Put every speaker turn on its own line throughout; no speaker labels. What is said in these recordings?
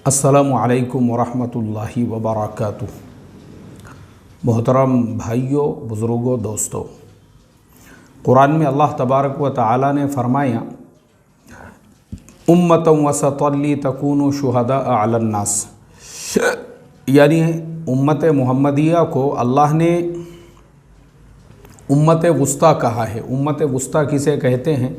अस्सलामु अलैकुम वरहमतुल्लाहि वबरकातुह। मोहतरम भाइयों, बुज़ुर्गों, दोस्तों, कुरान में अल्लाह तबारक व तआला ने फरमाया उम्मतन वसतन लितकूनु शुहदाअ अलन नास, यानी उम्मत मुहम्मदिया को अल्लाह ने उम्मत वुस्ता कहा है। उम्मत वुस्ता किसे कहते हैं?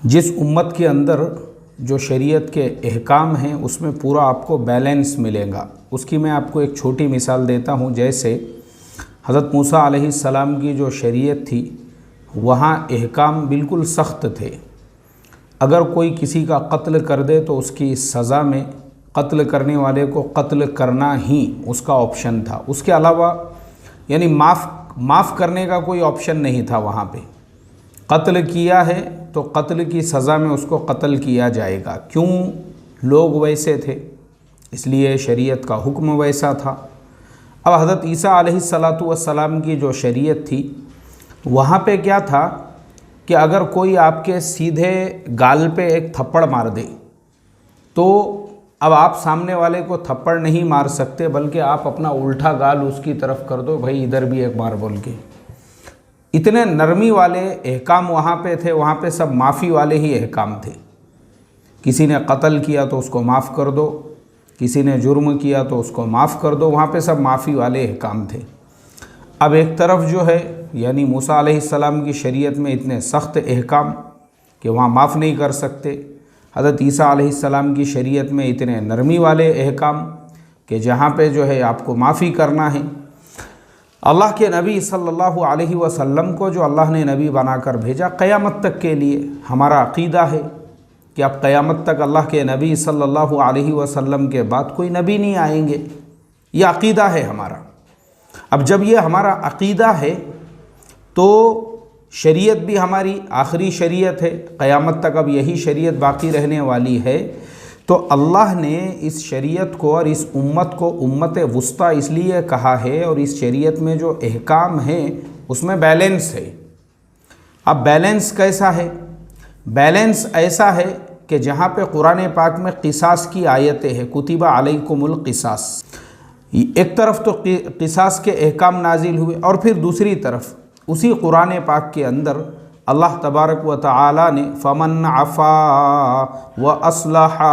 जिस उम्मत के अंदर जो शरीयत के अहकाम हैं उसमें पूरा आपको बैलेंस मिलेगा। उसकी मैं आपको एक छोटी मिसाल देता हूँ। जैसे हज़रत मूसा अलैहिस्सलाम की जो शरीयत थी वहाँ अहकाम बिल्कुल सख्त थे। अगर कोई किसी का कत्ल कर दे तो उसकी सज़ा में कत्ल करने वाले को कत्ल करना ही उसका ऑप्शन था। उसके अलावा यानी माफ़ करने का कोई ऑप्शन नहीं था। वहाँ पे कत्ल किया है तो कत्ल की सज़ा में उसको कत्ल किया जाएगा। क्यों? लोग वैसे थे, इसलिए शरीयत का हुक्म वैसा था। अब हज़रत ईसा अलैहिस्सलातु वस्सलाम की जो शरीयत थी वहाँ पे क्या था कि अगर कोई आपके सीधे गाल पे एक थप्पड़ मार दे तो अब आप सामने वाले को थप्पड़ नहीं मार सकते, बल्कि आप अपना उल्टा गाल उसकी तरफ कर दो, भाई इधर भी एक मार बोल के। इतने नरमी वाले अहकाम वहाँ पे थे। वहाँ पे सब माफ़ी वाले ही अहकाम थे। किसी ने कत्ल किया तो उसको माफ़ कर दो, किसी ने जुर्म किया तो उसको माफ़ कर दो। वहाँ पे सब माफ़ी वाले अहकाम थे। अब एक तरफ जो है यानी मूसा अलैहिस्सलाम की शरीयत में इतने सख्त अहकाम कि वहाँ माफ़ नहीं कर सकते। हज़रत ईसा अलैहिस्सलाम की शरीयत में इतने नरमी वाले अहकाम कि जहाँ पे जो है आपको माफ़ी करना है। अल्लाह के नबी सल्लल्लाहु अलैहि वसल्लम को जो अल्लाह ने नबी बनाकर भेजा क़यामत तक के लिए, हमारा अक़ीदा है कि अब क़यामत तक अल्लाह के नबी सल्लल्लाहु अलैहि वसल्लम के बाद कोई नबी नहीं आएंगे। ये अक़ीदा है हमारा। अब जब ये हमारा अक़ीदा है तो शरीयत भी हमारी आखिरी शरीयत है, क़यामत तक अब यही शरीयत बाकी रहने वाली है। तो अल्लाह ने इस शरीयत को और इस उम्मत को उम्मत वुस्ता इसलिए कहा है, और इस शरीयत में जो अहकाम है उसमें बैलेंस है। अब बैलेंस कैसा है? बैलेंस ऐसा है कि जहाँ पे कुरान पाक में क़िसास की आयतें हैं, कुतिबा अलैकुमुल क़िसास, एक तरफ तो क़िसास के अहकाम नाजिल हुए और फिर दूसरी तरफ उसी कुरान पाक के अंदर अल्लाह तबारक व तआला ने फ़मन अफ़ा व अस्लहा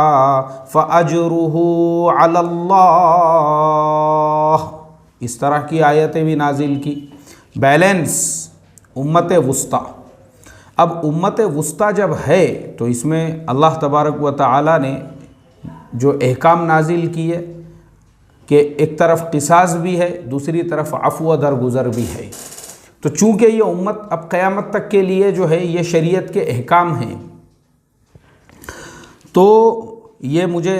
फ़अज्रुहु अलल्लाह, इस तरह की आयतें भी नाजिल की। बैलेंस, उम्मत वुस्ता। अब उम्मत वुस्ता जब है तो इसमें अल्लाह तबारक व तआला ने जो अहकाम नाजिल किए कि एक तरफ क़िसास भी है, दूसरी तरफ अफ़्व दरगुज़र भी है। तो चूँकि ये उम्मत अब क़यामत तक के लिए जो है ये शरीयत के अहकाम हैं, तो ये मुझे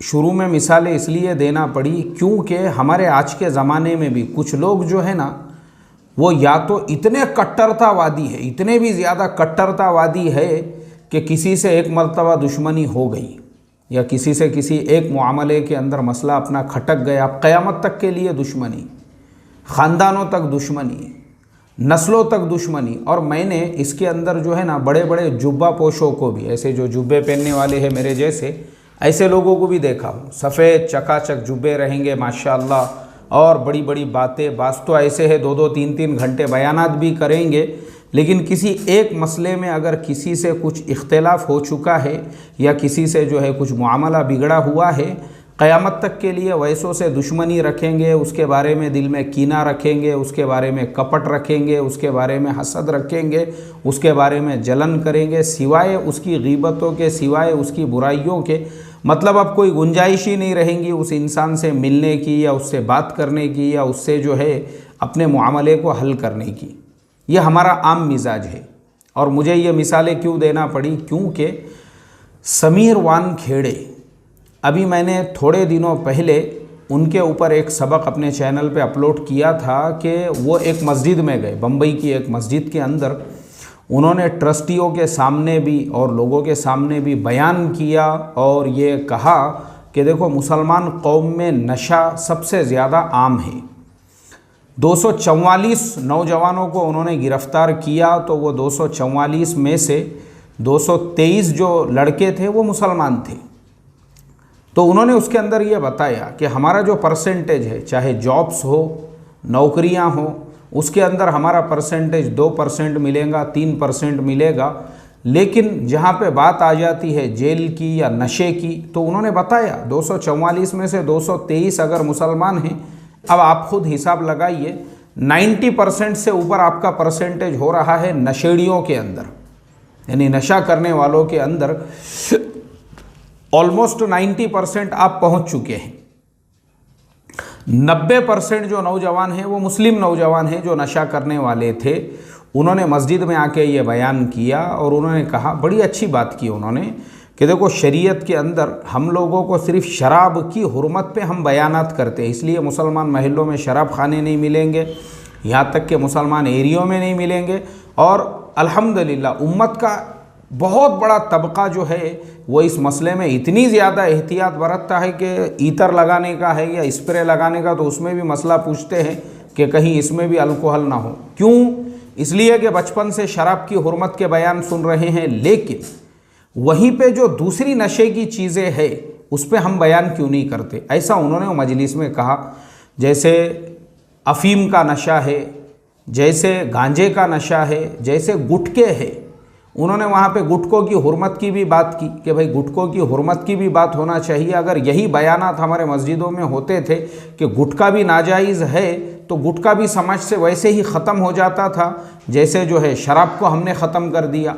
शुरू में मिसालें इसलिए देना पड़ी क्योंकि हमारे आज के ज़माने में भी कुछ लोग जो है ना वो या तो इतने कट्टरतावादी है, इतने भी ज़्यादा कट्टरतावादी है कि किसी से एक मर्तबा दुश्मनी हो गई या किसी से किसी एक मामले के अंदर मसला अपना खटक गया, अब क़यामत तक के लिए दुश्मनी, ख़ानदानों तक दुश्मनी, नस्लों तक दुश्मनी। और मैंने इसके अंदर जो है ना बड़े बड़े जुब्बा पोशों को भी, ऐसे जो जुब्बे पहनने वाले हैं मेरे जैसे, ऐसे लोगों को भी देखा हूँ। सफ़ेद चकाचक जुब्बे रहेंगे माशाअल्लाह, और बड़ी बड़ी बातें, बास तो ऐसे है 2-2 3-3 घंटे बयानात भी करेंगे, लेकिन किसी एक मसले में अगर किसी से कुछ इख्तिलाफ़ हो चुका है या किसी से जो है कुछ मामला बिगड़ा हुआ है, क़यामत तक के लिए वैसों से दुश्मनी रखेंगे, उसके बारे में दिल में कीना रखेंगे, उसके बारे में कपट रखेंगे, उसके बारे में हसद रखेंगे, उसके बारे में जलन करेंगे, सिवाय उसकी ग़ीबतों के, सिवाय उसकी बुराइयों के। मतलब अब कोई गुंजाइश ही नहीं रहेंगी उस इंसान से मिलने की या उससे बात करने की या उससे जो है अपने मामले को हल करने की। यह हमारा आम मिजाज है। और मुझे ये मिसालें क्यों देना पड़ी? क्योंकि समीर वानखेड़े, अभी मैंने थोड़े दिनों पहले उनके ऊपर एक सबक अपने चैनल पे अपलोड किया था कि वो एक मस्जिद में गए, बम्बई की एक मस्जिद के अंदर उन्होंने ट्रस्टियों के सामने भी और लोगों के सामने भी बयान किया और ये कहा कि देखो मुसलमान कौम में नशा सबसे ज़्यादा आम है। 244 नौजवानों को उन्होंने गिरफ़्तार किया, तो वो 244 में से 223 जो लड़के थे वो मुसलमान थे। तो उन्होंने उसके अंदर ये बताया कि हमारा जो परसेंटेज है, चाहे जॉब्स हो, नौकरियां हो, उसके अंदर हमारा परसेंटेज 2% मिलेगा, 3% मिलेगा। लेकिन जहाँ पे बात आ जाती है जेल की या नशे की, तो उन्होंने बताया 244 में से 223 अगर मुसलमान हैं, अब आप खुद हिसाब लगाइए, 90% से ऊपर आपका परसेंटेज हो रहा है नशेड़ियों के अंदर, यानी नशा करने वालों के अंदर ऑलमोस्ट 90% आप पहुंच चुके हैं। 90% जो नौजवान हैं वो मुस्लिम नौजवान हैं जो नशा करने वाले थे। उन्होंने मस्जिद में आके ये बयान किया और उन्होंने कहा, बड़ी अच्छी बात की उन्होंने, कि देखो शरीयत के अंदर हम लोगों को सिर्फ शराब की हुर्मत पे हम बयानात करते हैं, इसलिए मुसलमान महलों में शराब खाने नहीं मिलेंगे, यहाँ तक कि मुसलमान एरियो में नहीं मिलेंगे। और अल्हम्दुलिल्लाह उम्मत का बहुत बड़ा तबका जो है वो इस मसले में इतनी ज़्यादा एहतियात बरतता है कि ईतर लगाने का है या स्प्रे लगाने का, तो उसमें भी मसला पूछते हैं कि कहीं इसमें भी अल्कोहल ना हो। क्यों? इसलिए कि बचपन से शराब की हुर्मत के बयान सुन रहे हैं, लेकिन वहीं पे जो दूसरी नशे की चीज़ें हैं उस पर हम बयान क्यों नहीं करते। ऐसा उन्होंने मजलिस में कहा। जैसे अफीम का नशा है, जैसे गांजे का नशा है, जैसे गुटके है। उन्होंने वहाँ पे गुटकों की हुर्मत की भी बात की कि भाई गुटकों की हुर्मत की भी बात होना चाहिए। अगर यही बयानात हमारे मस्जिदों में होते थे कि गुटखा भी नाजायज़ है, तो गुटखा भी समाज से वैसे ही ख़त्म हो जाता था जैसे जो है शराब को हमने ख़त्म कर दिया।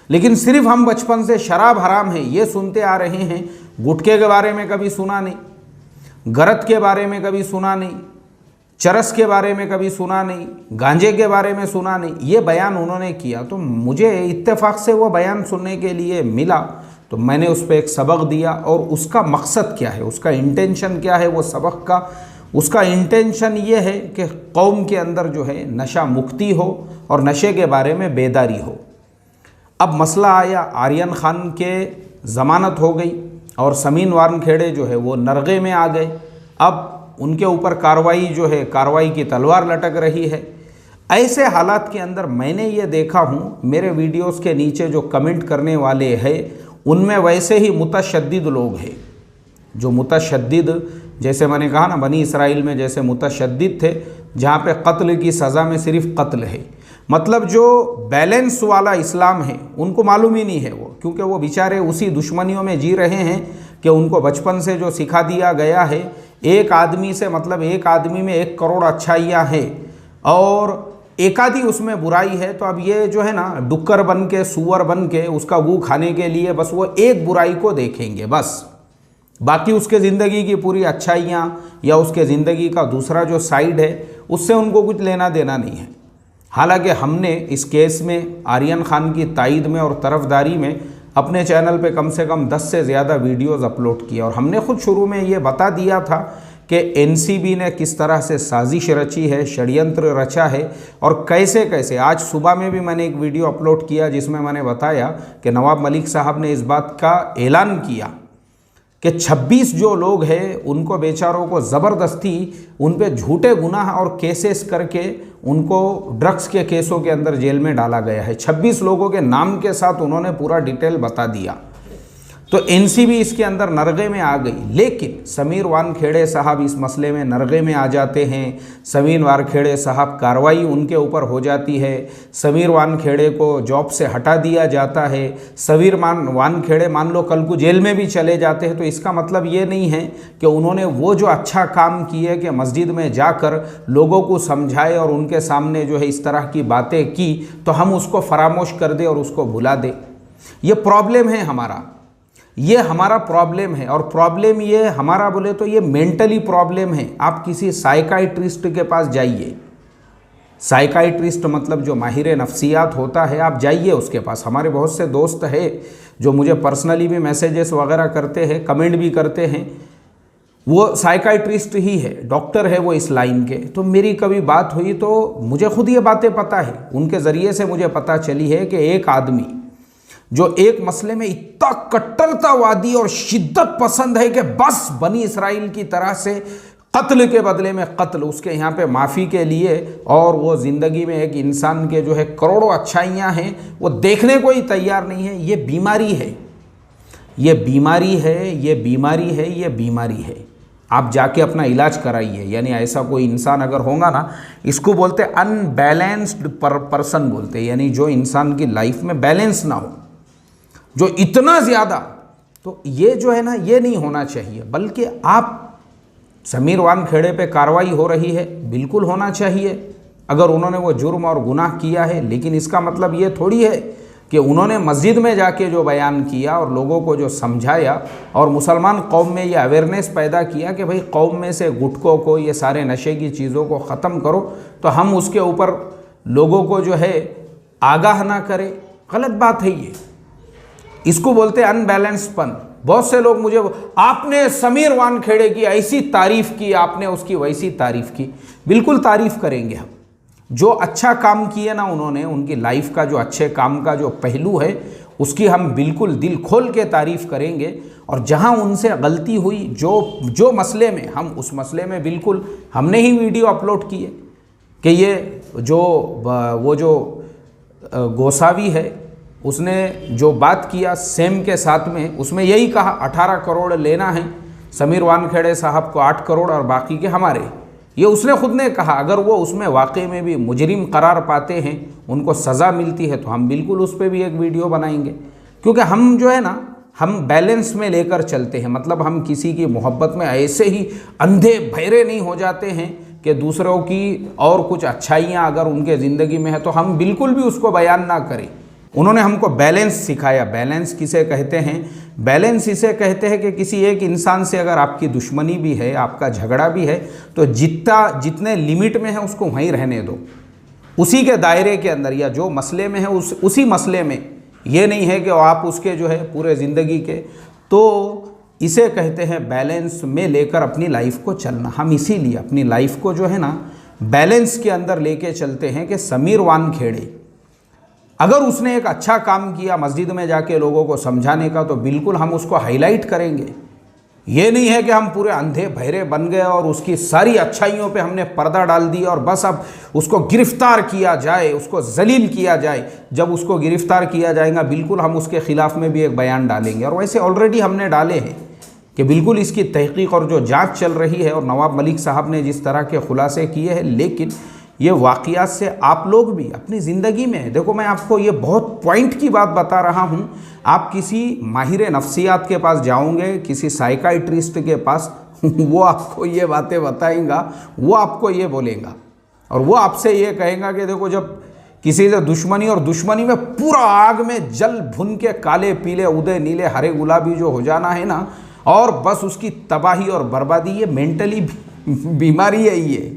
लेकिन सिर्फ हम बचपन से शराब हराम है ये सुनते आ रहे हैं, गुटके के बारे में कभी सुना नहीं, गरत के बारे में कभी सुना नहीं, चरस के बारे में कभी सुना नहीं, गांजे के बारे में सुना नहीं। ये बयान उन्होंने किया तो मुझे इत्तेफाक से वो बयान सुनने के लिए मिला, तो मैंने उस पर एक सबक दिया। और उसका मकसद क्या है, उसका इंटेंशन क्या है वो सबक का? उसका इंटेंशन ये है कि कौम के अंदर जो है नशा मुक्ति हो और नशे के बारे में बेदारी हो। अब मसला आया, आर्यन खान के ज़मानत हो गई और समीन वानखेड़े जो है वो नरगे में आ गए। अब उनके ऊपर कार्रवाई जो है, कार्रवाई की तलवार लटक रही है। ऐसे हालात के अंदर मैंने ये देखा हूँ, मेरे वीडियोस के नीचे जो कमेंट करने वाले हैं उनमें वैसे ही मुतशद्दिद लोग हैं, जो मुतशद्दिद, जैसे मैंने कहा ना बनी इसराइल में जैसे मुतशद्दिद थे, जहाँ पे कत्ल की सज़ा में सिर्फ कत्ल है। मतलब जो बैलेंस वाला इस्लाम है उनको मालूम ही नहीं है वो, क्योंकि वो बेचारे उसी दुश्मनियों में जी रहे हैं कि उनको बचपन से जो सिखा दिया गया है, एक आदमी से मतलब एक आदमी में 1 करोड़ अच्छाइयाँ हैं और एकाधी उसमें बुराई है। तो अब ये जो है ना डुक्कर बन के, सूअर बन के उसका गू खाने के लिए बस वो एक बुराई को देखेंगे, बस बाकी उसके ज़िंदगी की पूरी अच्छाइयाँ या उसके ज़िंदगी का दूसरा जो साइड है उससे उनको कुछ लेना देना नहीं है। हालांकि हमने इस केस में आर्यन खान की तायद में और तरफदारी में अपने चैनल पे कम से कम 10 से ज़्यादा वीडियोस अपलोड किए और हमने खुद शुरू में ये बता दिया था कि एनसीबी ने किस तरह से साजिश रची है, षड्यंत्र रचा है और कैसे कैसे। आज सुबह में भी मैंने एक वीडियो अपलोड किया जिसमें मैंने बताया कि नवाब मलिक साहब ने इस बात का ऐलान किया कि 26 जो लोग हैं उनको बेचारों को ज़बरदस्ती उन पे झूठे गुनाह और केसेस करके उनको ड्रग्स के केसों के अंदर जेल में डाला गया है। 26 लोगों के नाम के साथ उन्होंने पूरा डिटेल बता दिया। तो एनसीबी इसके अंदर नरगे में आ गई, लेकिन समीर वानखेड़े साहब इस मसले में नरगे में आ जाते हैं। समीर वानखेड़े साहब कार्रवाई उनके ऊपर हो जाती है, समीर वानखेड़े को जॉब से हटा दिया जाता है। समीर वानखेड़े मान लो कल को जेल में भी चले जाते हैं, तो इसका मतलब ये नहीं है कि उन्होंने वो जो अच्छा काम किए कि मस्जिद में जाकर लोगों को समझाए और उनके सामने जो है इस तरह की बातें की, तो हम उसको फरामोश कर दें और उसको भुला दें। ये प्रॉब्लम है हमारा, ये हमारा प्रॉब्लम है। और प्रॉब्लम ये हमारा बोले तो ये मेंटली प्रॉब्लम है। आप किसी साइकाइट्रिस्ट के पास जाइए, साइकाइट्रिस्ट मतलब जो माहिर नफ्सियात होता है, आप जाइए उसके पास। हमारे बहुत से दोस्त हैं जो मुझे पर्सनली भी मैसेजेस वगैरह करते हैं, कमेंट भी करते हैं, वो साइकाइट्रिस्ट ही है, डॉक्टर है वो इस लाइन के। तो मेरी कभी बात हुई तो मुझे खुद ये बातें पता है, उनके ज़रिए से मुझे पता चली है कि एक आदमी जो एक मसले में इतना कट्टरतावादी और शिद्दत पसंद है कि बस बनी इसराइल की तरह से कत्ल के बदले में कत्ल, उसके यहाँ पे माफ़ी के लिए, और वो ज़िंदगी में एक इंसान के जो है करोड़ों अच्छाइयाँ हैं वो देखने को ही तैयार नहीं है। ये बीमारी है, ये बीमारी है, ये बीमारी है, ये बीमारी है, आप जाके अपना इलाज कराइए। यानी ऐसा कोई इंसान अगर होगा ना, इसको बोलते अनबैलेंस्ड पर्सन बोलते, यानी जो इंसान की लाइफ में बैलेंस ना हो, जो इतना ज़्यादा, तो ये जो है ना, ये नहीं होना चाहिए। बल्कि आप समीर वानखेड़े पे कार्रवाई हो रही है, बिल्कुल होना चाहिए अगर उन्होंने वो जुर्म और गुनाह किया है। लेकिन इसका मतलब ये थोड़ी है कि उन्होंने मस्जिद में जाके जो बयान किया और लोगों को जो समझाया और मुसलमान कौम में ये अवेयरनेस पैदा किया कि भाई कौम में से गुटखों को, ये सारे नशे की चीज़ों को ख़त्म करो, तो हम उसके ऊपर लोगों को जो है आगाह ना करें, गलत बात है ये। इसको बोलते हैं अनबैलेंसपन। बहुत से लोग मुझे, आपने समीर वानखेड़े की ऐसी तारीफ़ की, आपने उसकी वैसी तारीफ़ की। बिल्कुल तारीफ़ करेंगे हम, जो अच्छा काम किए ना उन्होंने, उनकी लाइफ का जो अच्छे काम का जो पहलू है उसकी हम बिल्कुल दिल खोल के तारीफ़ करेंगे। और जहां उनसे गलती हुई जो मसले में, हम उस मसले में बिल्कुल, हमने ही वीडियो अपलोड किए कि ये वो जो गोसावी है उसने जो बात किया सेम के साथ में, उसमें यही कहा 18 करोड़ लेना है समीर वानखेड़े साहब को, 8 करोड़ और बाकी के हमारे। ये उसने खुद ने कहा। अगर वो उसमें वाकई में भी मुजरिम करार पाते हैं, उनको सज़ा मिलती है, तो हम बिल्कुल उस पर भी एक वीडियो बनाएंगे। क्योंकि हम जो है ना, हम बैलेंस में लेकर चलते हैं। मतलब हम किसी की मोहब्बत में ऐसे ही अंधे बहरे नहीं हो जाते हैं कि दूसरों की और कुछ अच्छाइयाँ अगर उनके ज़िंदगी में है तो हम बिल्कुल भी उसको बयान ना करें। उन्होंने हमको बैलेंस सिखाया। बैलेंस किसे कहते हैं? बैलेंस इसे कहते हैं कि किसी एक इंसान से अगर आपकी दुश्मनी भी है, आपका झगड़ा भी है, तो जितने लिमिट में है उसको वहीं रहने दो, उसी के दायरे के अंदर, या जो मसले में है उसी मसले में। ये नहीं है कि आप उसके जो है पूरे ज़िंदगी के। तो इसे कहते हैं बैलेंस में लेकर अपनी लाइफ को चलना। हम इसीलिए अपनी लाइफ को जो है ना बैलेंस के अंदर लेके चलते हैं कि समीर वानखेड़े अगर उसने एक अच्छा काम किया मस्जिद में जाके लोगों को समझाने का, तो बिल्कुल हम उसको हाईलाइट करेंगे। ये नहीं है कि हम पूरे अंधे बहरे बन गए और उसकी सारी अच्छाइयों पे हमने पर्दा डाल दिया और बस अब उसको गिरफ्तार किया जाए, उसको जलील किया जाए। जब उसको गिरफ्तार किया जाएगा, बिल्कुल हम उसके ख़िलाफ़ में भी एक बयान डालेंगे। और वैसे ऑलरेडी हमने डाले हैं कि बिल्कुल इसकी तहकीक और जो जाँच चल रही है, और नवाब मलिक साहब ने जिस तरह के खुलासे किए हैं। लेकिन ये वाक़ियात से आप लोग भी अपनी ज़िंदगी में देखो, मैं आपको ये बहुत पॉइंट की बात बता रहा हूँ। आप किसी माहिर नफ्सियात के पास जाओगे, किसी साइकाइट्रिस्ट के पास, वो आपको ये बातें बताएगा, वो आपको ये बोलेगा और वो आपसे ये कहेगा कि देखो, जब किसी से दुश्मनी, और दुश्मनी में पूरा आग में जल भुन के काले पीले उदय नीले हरे गुलाबी जो हो जाना है ना, और बस उसकी तबाही और बर्बादी, ये मेंटली बीमारी है। ये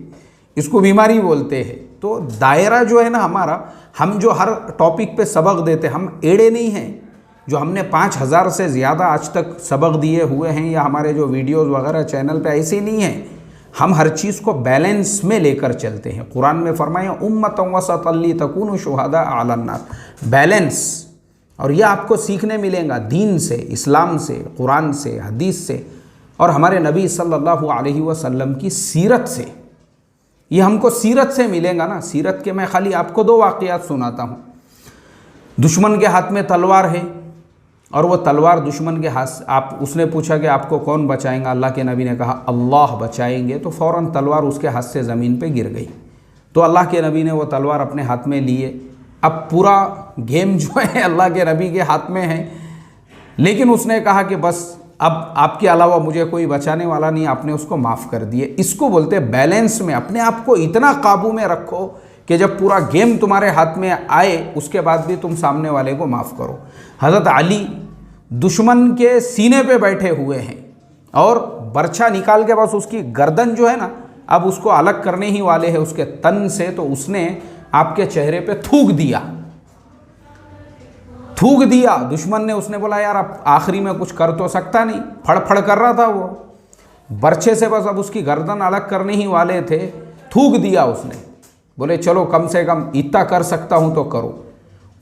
इसको बीमारी बोलते हैं। तो दायरा जो है ना हमारा, हम जो हर टॉपिक पे सबक देते, हम एड़े नहीं हैं। जो हमने 5000 से ज़्यादा आज तक सबक दिए हुए हैं, या हमारे जो वीडियोस वगैरह चैनल पे ऐसे नहीं हैं। हम हर चीज़ को बैलेंस में लेकर चलते हैं। कुरान में फरमाया उम्मतन वसतन लितकूनु शुहदा अलन नास, बैलेंस। और यह आपको सीखने मिलेगा दीन से, इस्लाम से, कुरान से, हदीस से, और हमारे नबी सल्लल्लाहु अलैहि वसल्लम की सीरत से। ये हमको सीरत से मिलेगा ना। सीरत के मैं खाली आपको 2 वाक़ियात सुनाता हूँ। दुश्मन के हाथ में तलवार है, और वो तलवार दुश्मन के हाथ, उसने पूछा कि आपको कौन बचाएगा? अल्लाह के नबी ने कहा अल्लाह बचाएंगे। तो फ़ौरन तलवार उसके हाथ से ज़मीन पे गिर गई। तो अल्लाह के नबी ने वो तलवार अपने हाथ में लिए। अब पूरा गेम जो है अल्लाह के नबी के हाथ में है, लेकिन उसने कहा कि बस अब आपके अलावा मुझे कोई बचाने वाला नहीं, आपने उसको माफ़ कर दिए। इसको बोलते हैं बैलेंस में। अपने आप को इतना काबू में रखो कि जब पूरा गेम तुम्हारे हाथ में आए, उसके बाद भी तुम सामने वाले को माफ़ करो। हज़रत अली दुश्मन के सीने पे बैठे हुए हैं और बर्छा निकाल के बस उसकी गर्दन जो है ना, अब उसको अलग करने ही वाले हैं उसके तन से, तो उसने आपके चेहरे पे थूक दिया दुश्मन ने। उसने बोला यार अब आखिरी में कुछ कर तो सकता नहीं, फड़फड़ कर रहा था वो बर्छे से, बस अब उसकी गर्दन अलग करने ही वाले थे, थूक दिया उसने। बोले चलो कम से कम इतना कर सकता हूँ तो करो।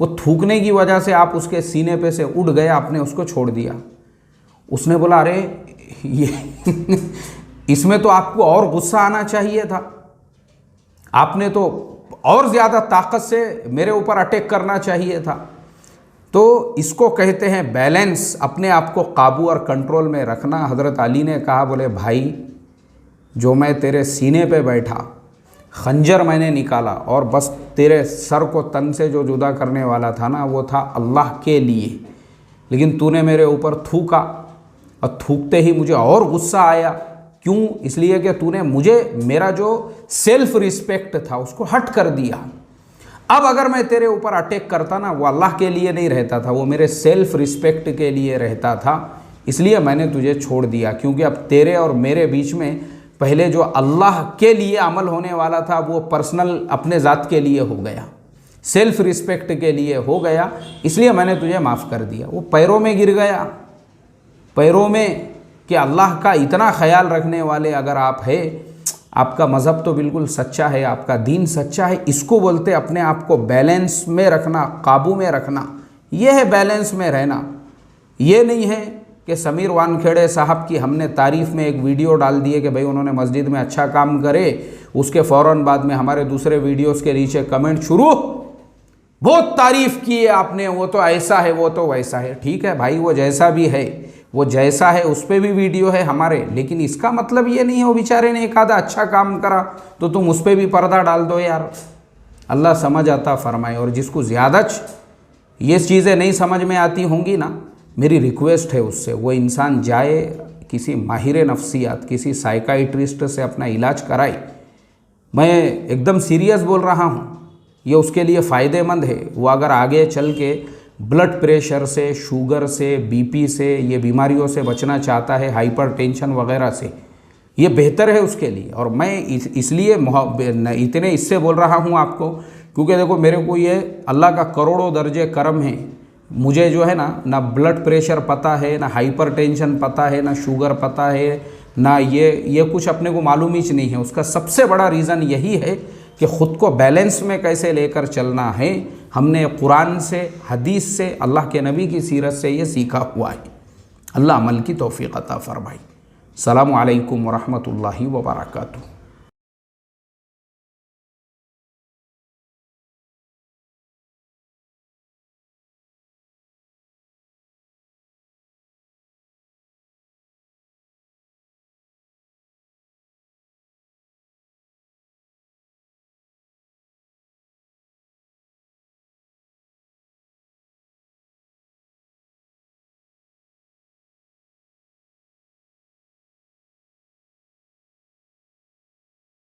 वो थूकने की वजह से आप उसके सीने पे से उड़ गए, आपने उसको छोड़ दिया। उसने बोला अरे ये इसमें तो आपको और गुस्सा आना चाहिए था, आपने तो और ज़्यादा ताकत से मेरे ऊपर अटैक करना चाहिए था। तो इसको कहते हैं बैलेंस, अपने आप को काबू और कंट्रोल में रखना। हज़रत अली ने कहा, बोले भाई जो मैं तेरे सीने पे बैठा, खंजर मैंने निकाला और बस तेरे सर को तन से जो जुदा करने वाला था ना, वो था अल्लाह के लिए, लेकिन तूने मेरे ऊपर थूका और थूकते ही मुझे और गुस्सा आया। क्यों? इसलिए कि तूने मुझे, मेरा जो सेल्फ रिस्पेक्ट था उसको हट कर दिया। अब अगर मैं तेरे ऊपर अटैक करता ना, वो अल्लाह के लिए नहीं रहता था, वो मेरे सेल्फ रिस्पेक्ट के लिए रहता था, इसलिए मैंने तुझे छोड़ दिया। क्योंकि अब तेरे और मेरे बीच में पहले जो अल्लाह के लिए अमल होने वाला था वो पर्सनल अपने ज़ात के लिए हो गया, सेल्फ रिस्पेक्ट के लिए हो गया, इसलिए मैंने तुझे माफ़ कर दिया। वो पैरों में गिर गया, पैरों में, कि अल्लाह का इतना ख्याल रखने वाले अगर आप है, आपका मज़हब तो बिल्कुल सच्चा है, आपका दीन सच्चा है, इसको बोलते अपने आप को बैलेंस में रखना, काबू में रखना। यह है बैलेंस में रहना। ये नहीं है कि समीर वानखेड़े साहब की हमने तारीफ़ में एक वीडियो डाल दिए कि भाई उन्होंने मस्जिद में अच्छा काम करे, उसके फ़ौरन बाद में हमारे दूसरे वीडियोस के नीचे कमेंट शुरू, बहुत तारीफ़ की है आपने, वो तो ऐसा है, वो तो वैसा है। ठीक है भाई, वो जैसा भी है, वो जैसा है उस पर भी वीडियो है हमारे, लेकिन इसका मतलब ये नहीं है वो बेचारे ने एक आधा अच्छा काम करा तो तुम उस पर भी पर्दा डाल दो यार। अल्लाह समझ आता फरमाए। और जिसको ज़्यादा ये चीज़ें नहीं समझ में आती होंगी ना, मेरी रिक्वेस्ट है उससे वो इंसान जाए किसी माहिर नफ्सियात, किसी साइकाइट्रिस्ट से अपना इलाज कराए। मैं एकदम सीरियस बोल रहा हूँ, ये उसके लिए फ़ायदेमंद है। वो अगर आगे चल के ब्लड प्रेशर से, शुगर से, बीपी से, ये बीमारियों से बचना चाहता है, हाइपरटेंशन वगैरह से, ये बेहतर है उसके लिए। और मैं इसलिए इतने इससे बोल रहा हूँ आपको, क्योंकि देखो मेरे को ये अल्लाह का करोड़ों दर्जे करम है, मुझे जो है ना ब्लड प्रेशर पता है, ना हाइपरटेंशन पता है, ना शुगर पता है, ना ये कुछ अपने को मालूम ही नहीं है। उसका सबसे बड़ा रीज़न यही है कि ख़ुद को बैलेंस में कैसे लेकर चलना है। हमने कुरान से, हदीस से, अल्लाह के नबी की सीरत से ये सीखा हुआ है। अल्लाह अमल की तौफीक अता फरमाए। अस्सलामु अलैकुम व रहमतुल्लाहि व बरकातुहू।